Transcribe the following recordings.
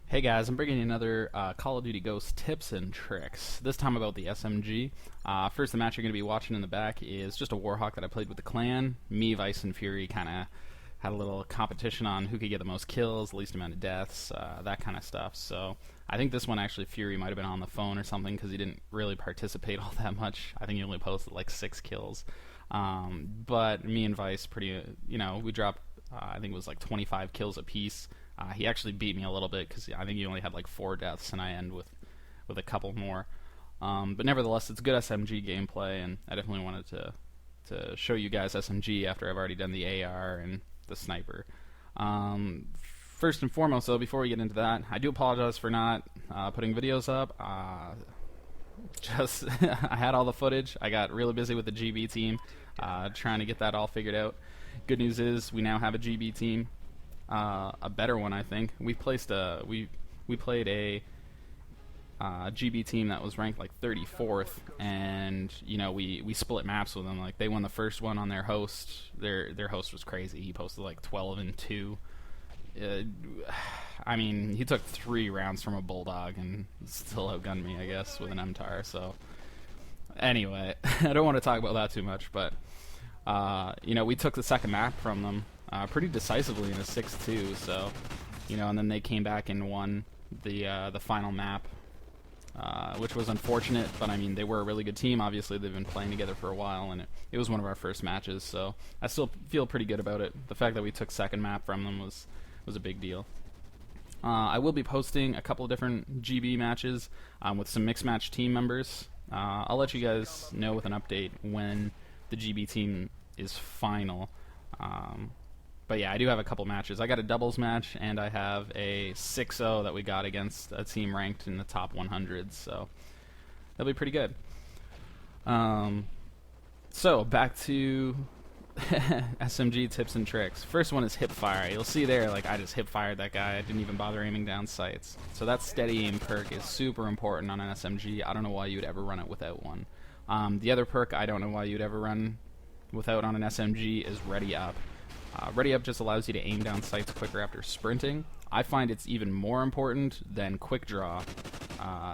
Hey guys, I'm bringing you another Call of Duty Ghost tips and tricks. This time about the SMG. First, the match you're going to be watching in the back is just a Warhawk that I played with the clan. Me, Vice, and Fury kind of had a little competition on who could get the most kills, the least amount of deaths, that kind of stuff. So I think this one actually Fury might have been on the phone or something because he didn't really participate all that much. I think he only posted like 6 kills. But me and Vice we dropped, I think it was like 25 kills apiece. He actually beat me a little bit because I think he only had like 4 deaths, and I end with a couple more. But nevertheless, it's good SMG gameplay, and I definitely wanted to show you guys SMG after I've already done the AR and the sniper. First and foremost, though, before we get into that, I do apologize for not putting videos up. I had all the footage. I got really busy with the GB team, trying to get that all figured out. Good news is we now have a GB team. A better one, I think. We played a GB team that was ranked like 34th, and we split maps with them. Like they won the first one on their host. Their host was crazy. He posted like 12-2. I mean, he took 3 rounds from a bulldog and still outgunned me, I guess, with an MTAR. So anyway, I don't want to talk about that too much, but we took the second map from them pretty decisively in a 6-2. So, and then they came back and won the final map, which was unfortunate. But I mean, they were a really good team. Obviously, they've been playing together for a while, and it was one of our first matches. So I still feel pretty good about it. The fact that we took second map from them was a big deal. I will be posting a couple of different GB matches with some mixed match team members. I'll let you guys know with an update when the GB team is final. But yeah, I do have a couple matches. I got a doubles match, and I have a 6-0 that we got against a team ranked in the top 100, so that'll be pretty good. So back to SMG tips and tricks. First one is hip fire. You'll see there, like I just hip fired that guy. I didn't even bother aiming down sights. So that steady aim perk is super important on an SMG. I don't know why you would ever run it without one. The other perk I don't know why you'd ever run without on an SMG is ready up. Ready up just allows you to aim down sights quicker after sprinting. I find it's even more important than quick draw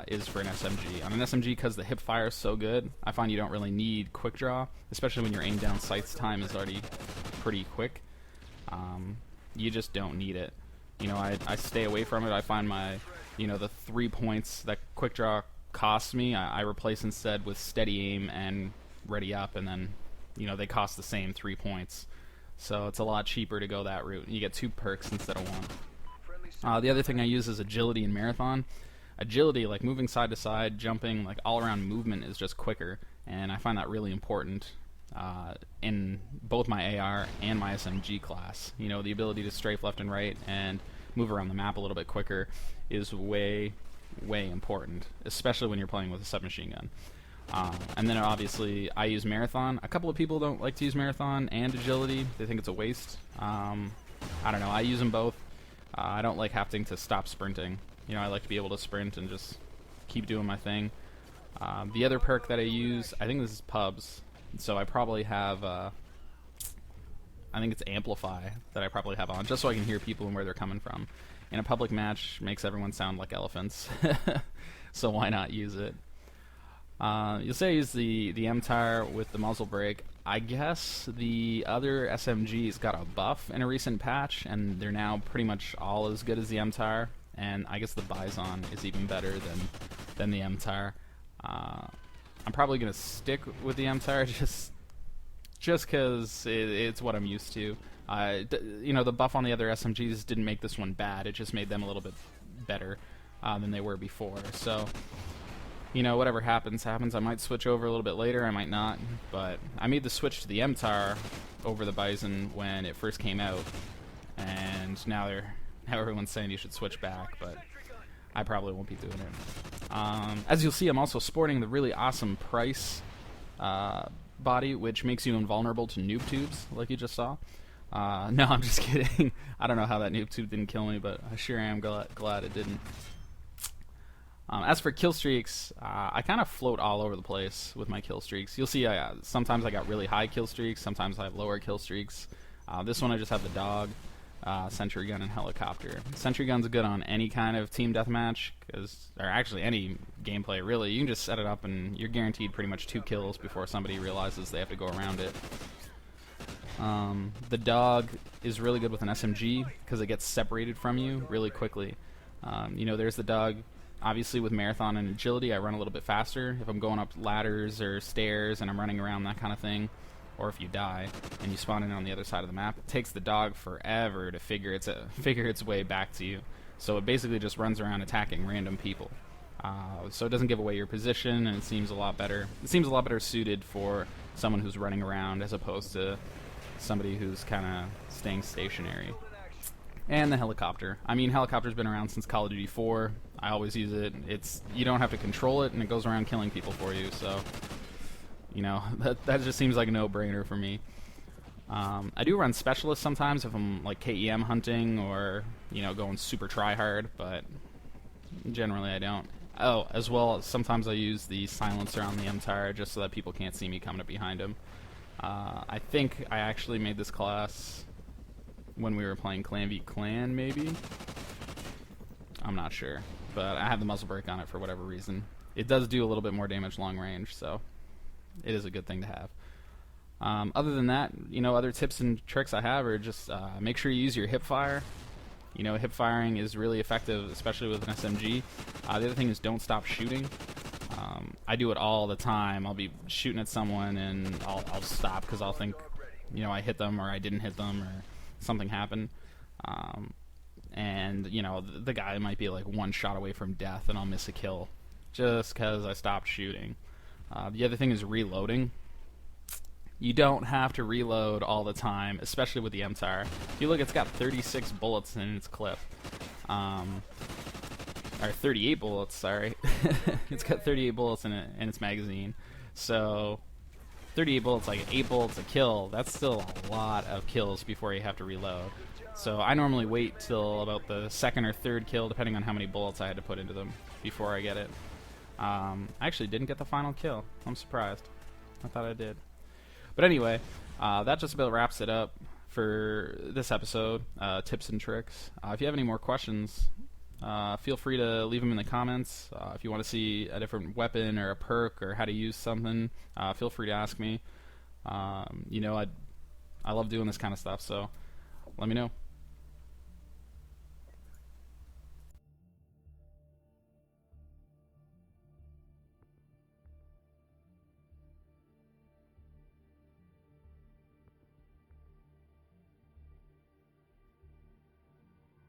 is for an SMG. On an SMG, because the hip fire is so good, I find you don't really need quick draw, especially when your aim down sights time is already pretty quick. You just don't need it. I stay away from it. I find the 3 points that quick draw costs me, I replace instead with steady aim and ready up, and then they cost the same 3 points. So it's a lot cheaper to go that route. You get 2 perks instead of 1. The other thing I use is agility in marathon. Agility, like moving side to side, jumping, like all around movement is just quicker, and I find that really important in both my AR and my SMG class. The ability to strafe left and right and move around the map a little bit quicker is way, way important, especially when you're playing with a submachine gun. And then obviously I use marathon. A couple of people don't like to use marathon and agility. They think it's a waste. I don't know. I use them both. I don't like having to stop sprinting. I like to be able to sprint and just keep doing my thing. The other perk that I use, I think this is pubs. So I probably have, I think it's amplify that I probably have on, just so I can hear people and where they're coming from. In a public match, makes everyone sound like elephants. So why not use it? You'll say I use the MTAR with the muzzle brake. I guess the other SMGs got a buff in a recent patch, and they're now pretty much all as good as the MTAR. And I guess the Bison is even better than the MTAR. I'm probably gonna stick with the MTAR just because it's what I'm used to. The buff on the other SMGs didn't make this one bad. It just made them a little bit better than they were before. So. Whatever happens. I might switch over a little bit later, I might not, but I made the switch to the MTAR over the Bison when it first came out, and now everyone's saying you should switch back, but I probably won't be doing it. As you'll see, I'm also sporting the really awesome Price body, which makes you invulnerable to noob tubes, like you just saw. No, I'm just kidding. I don't know how that noob tube didn't kill me, but I sure am glad it didn't. As for kill streaks, I kind of float all over the place with my kill streaks. You'll see sometimes I got really high kill streaks, sometimes I have lower kill streaks. This one I just have the dog. sentry gun and helicopter. Sentry gun's good on any kind of team deathmatch, or actually any gameplay really. You can just set it up and you're guaranteed pretty much 2 kills before somebody realizes they have to go around it. The dog is really good with an SMG because it gets separated from you really quickly. You know, there's the dog. Obviously, with marathon and agility, I run a little bit faster. If I'm going up ladders or stairs and I'm running around, that kind of thing, or if you die and you spawn in on the other side of the map, it takes the dog forever to figure its way back to you. So it basically just runs around attacking random people. So it doesn't give away your position, and it seems a lot better. It seems a lot better suited for someone who's running around as opposed to somebody who's kind of staying stationary. And the helicopter. I mean, helicopter's been around since Call of Duty 4. I always use it. You don't have to control it, and it goes around killing people for you. So, you know, that just seems like a no-brainer for me. I do run specialists sometimes if I'm like KEM hunting or, you know, going super try-hard, but generally I don't. Oh, as well, sometimes I use the silencer on the M-Tire just so that people can't see me coming up behind them. I think I actually made this class when we were playing Clan v Clan, maybe? I'm not sure. But I had the muzzle brake on it for whatever reason. It does do a little bit more damage long range, so it is a good thing to have. Other than that, you know, other tips and tricks I have are just make sure you use your hip fire. You know, hip firing is really effective, especially with an SMG. The other thing is don't stop shooting. I do it all the time. I'll be shooting at someone and I'll stop because I'll think, you know, I hit them or I didn't hit them or something happened. And, you know, the guy might be like 1 shot away from death and I'll miss a kill just because I stopped shooting. The other thing is reloading. You don't have to reload all the time, especially with the M-Tire. If you look, it's got 36 bullets in its clip. Or 38 bullets, sorry. It's got 38 bullets in its magazine. So 38 bullets, like 8 bullets a kill, that's still a lot of kills before you have to reload. So I normally wait till about the 2nd or 3rd kill, depending on how many bullets I had to put into them before I get it. I actually didn't get the final kill. I'm surprised. I thought I did. But anyway, that just about wraps it up for this episode, tips and tricks. If you have any more questions, feel free to leave them in the comments. If you want to see a different weapon or a perk or how to use something, feel free to ask me. You know, I love doing this kind of stuff, so let me know.